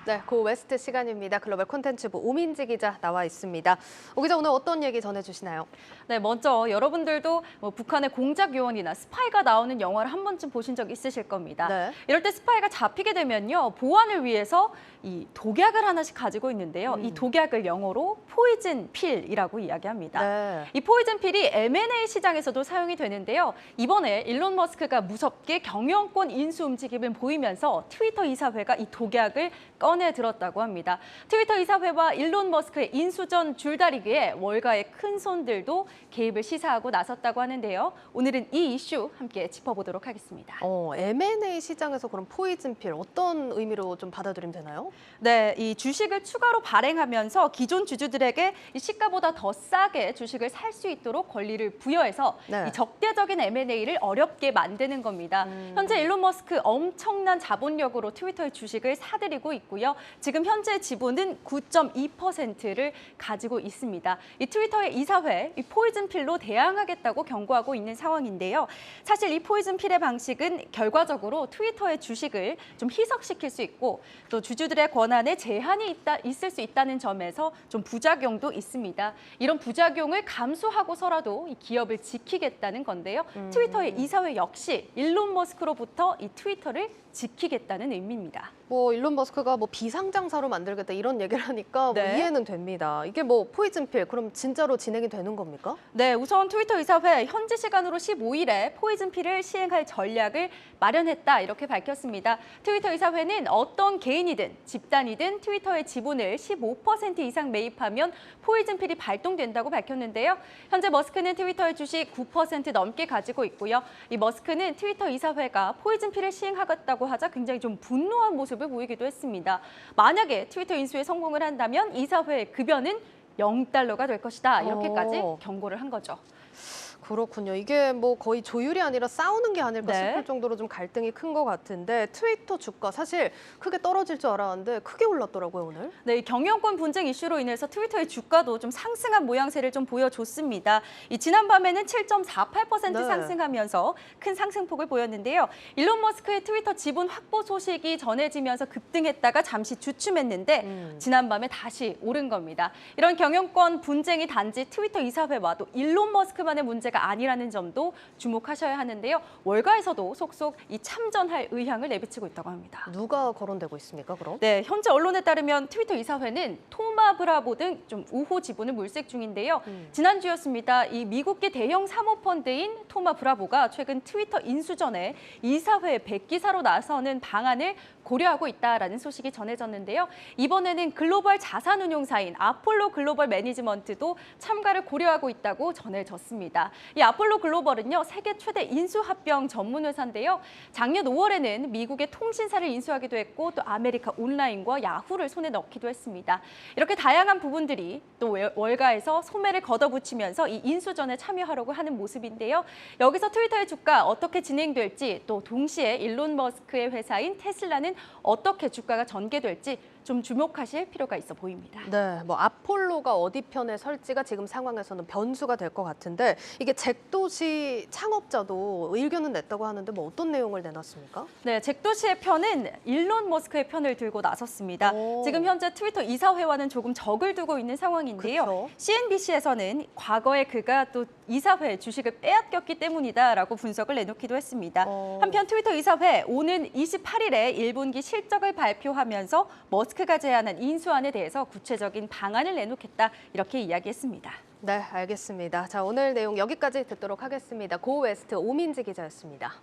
네, 고 웨스트 시간입니다. 글로벌 콘텐츠부 오민지 기자 나와 있습니다. 오 기자, 오늘 어떤 얘기 전해주시나요? 네, 먼저 여러분들도 북한의 공작 요원이나 스파이가 나오는 영화를 한 번쯤 보신 적 있으실 겁니다. 네. 이럴 때 스파이가 잡히게 되면요, 보안을 위해서 이 독약을 하나씩 가지고 있는데요. 이 독약을 영어로 포이즌 필이라고 이야기합니다. 네. 이 포이즌 필이 M&A 시장에서도 사용이 되는데요. 이번에 일론 머스크가 무섭게 경영권 인수 움직임을 보이면서 트위터 이사회가 이 독약을 꺼내 들었다고 합니다. 트위터 이사회와 일론 머스크의 인수전 줄다리기에 월가의 큰 손들도 개입을 시사하고 나섰다고 하는데요. 오늘은 이 이슈 함께 짚어보도록 하겠습니다. M&A 시장에서 그럼 포이즌 필 어떤 의미로 좀 받아들이면 되나요? 네, 이 주식을 추가로 발행하면서 기존 주주들에게 이 시가보다 더 싸게 주식을 살 수 있도록 권리를 부여해서 네. 이 적대적인 M&A를 어렵게 만드는 겁니다. 현재 일론 머스크 엄청난 자본력으로 트위터의 주식을 사들이고 있고요. 지금 현재 지분은 9.2%를 가지고 있습니다. 이 트위터의 이사회, 이 포이즌 필로 대항하겠다고 경고하고 있는 상황인데요. 사실 이 포이즌 필의 방식은 결과적으로 트위터의 주식을 좀 희석시킬 수 있고 또 주주들의 권한에 제한이 있을 수 있다는 점에서 좀 부작용도 있습니다. 이런 부작용을 감수하고서라도 이 기업을 지키겠다는 건데요. 트위터의 이사회 역시 일론 머스크로부터 이 트위터를 지키겠다는 의미입니다. 일론 머스크가 비상장사로 만들겠다 이런 얘기를 하니까 네. 이해는 됩니다. 이게 포이즌 필, 그럼 진짜로 진행이 되는 겁니까? 네, 우선 트위터 이사회 현지 시간으로 15일에 포이즌 필을 시행할 전략을 마련했다 이렇게 밝혔습니다. 트위터 이사회는 어떤 개인이든 집단이든 트위터의 지분을 15% 이상 매입하면 포이즌 필이 발동된다고 밝혔는데요. 현재 머스크는 트위터의 주식 9% 넘게 가지고 있고요. 이 머스크는 트위터 이사회가 포이즌 필을 시행하겠다고 하자 굉장히 좀 분노한 모습을 보이기도 했습니다. 만약에 트위터 인수에 성공을 한다면 이사회의 급여는 0달러가 될 것이다. 이렇게까지 경고를 한 거죠. 그렇군요. 이게 거의 조율이 아니라 싸우는 게 아닐까 네. 싶을 정도로 좀 갈등이 큰 것 같은데 트위터 주가 사실 크게 떨어질 줄 알았는데 크게 올랐더라고요, 오늘. 네, 경영권 분쟁 이슈로 인해서 트위터의 주가도 좀 상승한 모양새를 좀 보여줬습니다. 지난밤에는 7.48% 네. 상승하면서 큰 상승폭을 보였는데요. 일론 머스크의 트위터 지분 확보 소식이 전해지면서 급등했다가 잠시 주춤했는데 지난밤에 다시 오른 겁니다. 이런 경영권 분쟁이 단지 트위터 이사회와 또 일론 머스크만의 문제가 아니라는 점도 주목하셔야 하는데요. 월가에서도 속속 이 참전할 의향을 내비치고 있다고 합니다. 누가 거론되고 있습니까, 그럼? 네, 현재 언론에 따르면 트위터 이사회는 토마 브라보 등 좀 우호 지분을 물색 중인데요. 지난주였습니다. 이 미국계 대형 사모펀드인 토마 브라보가 최근 트위터 인수 전에 이사회에 백기사로 나서는 방안을 고려하고 있다라는 소식이 전해졌는데요. 이번에는 글로벌 자산운용사인 아폴로 글로벌 매니지먼트도 참가를 고려하고 있다고 전해졌습니다. 이 아폴로 글로벌은요, 세계 최대 인수합병 전문 회사인데요. 작년 5월에는 미국의 통신사를 인수하기도 했고 또 아메리카 온라인과 야후를 손에 넣기도 했습니다. 이렇게 다양한 부분들이 또 월가에서 소매를 걷어붙이면서 이 인수전에 참여하려고 하는 모습인데요. 여기서 트위터의 주가 어떻게 진행될지 또 동시에 일론 머스크의 회사인 테슬라는 어떻게 주가가 전개될지 좀 주목하실 필요가 있어 보입니다. 네, 아폴로가 어디 편에 설지가 지금 상황에서는 변수가 될 것 같은데 이게 잭도시 창업자도 의견은 냈다고 하는데 어떤 내용을 내놨습니까? 네, 잭도시의 편은 일론 머스크의 편을 들고 나섰습니다. 지금 현재 트위터 이사회와는 조금 적을 두고 있는 상황인데요. 그쵸. CNBC에서는 과거에 그가 또 이사회 주식을 빼앗겼기 때문이다라고 분석을 내놓기도 했습니다. 한편 트위터 이사회 오는 28일에 1분기 실적을 발표하면서 머스크가 제안한 인수안에 대해서 구체적인 방안을 내놓겠다 이렇게 이야기했습니다. 네, 알겠습니다. 자, 오늘 내용 여기까지 듣도록 하겠습니다. 고 웨스트 오민지 기자였습니다.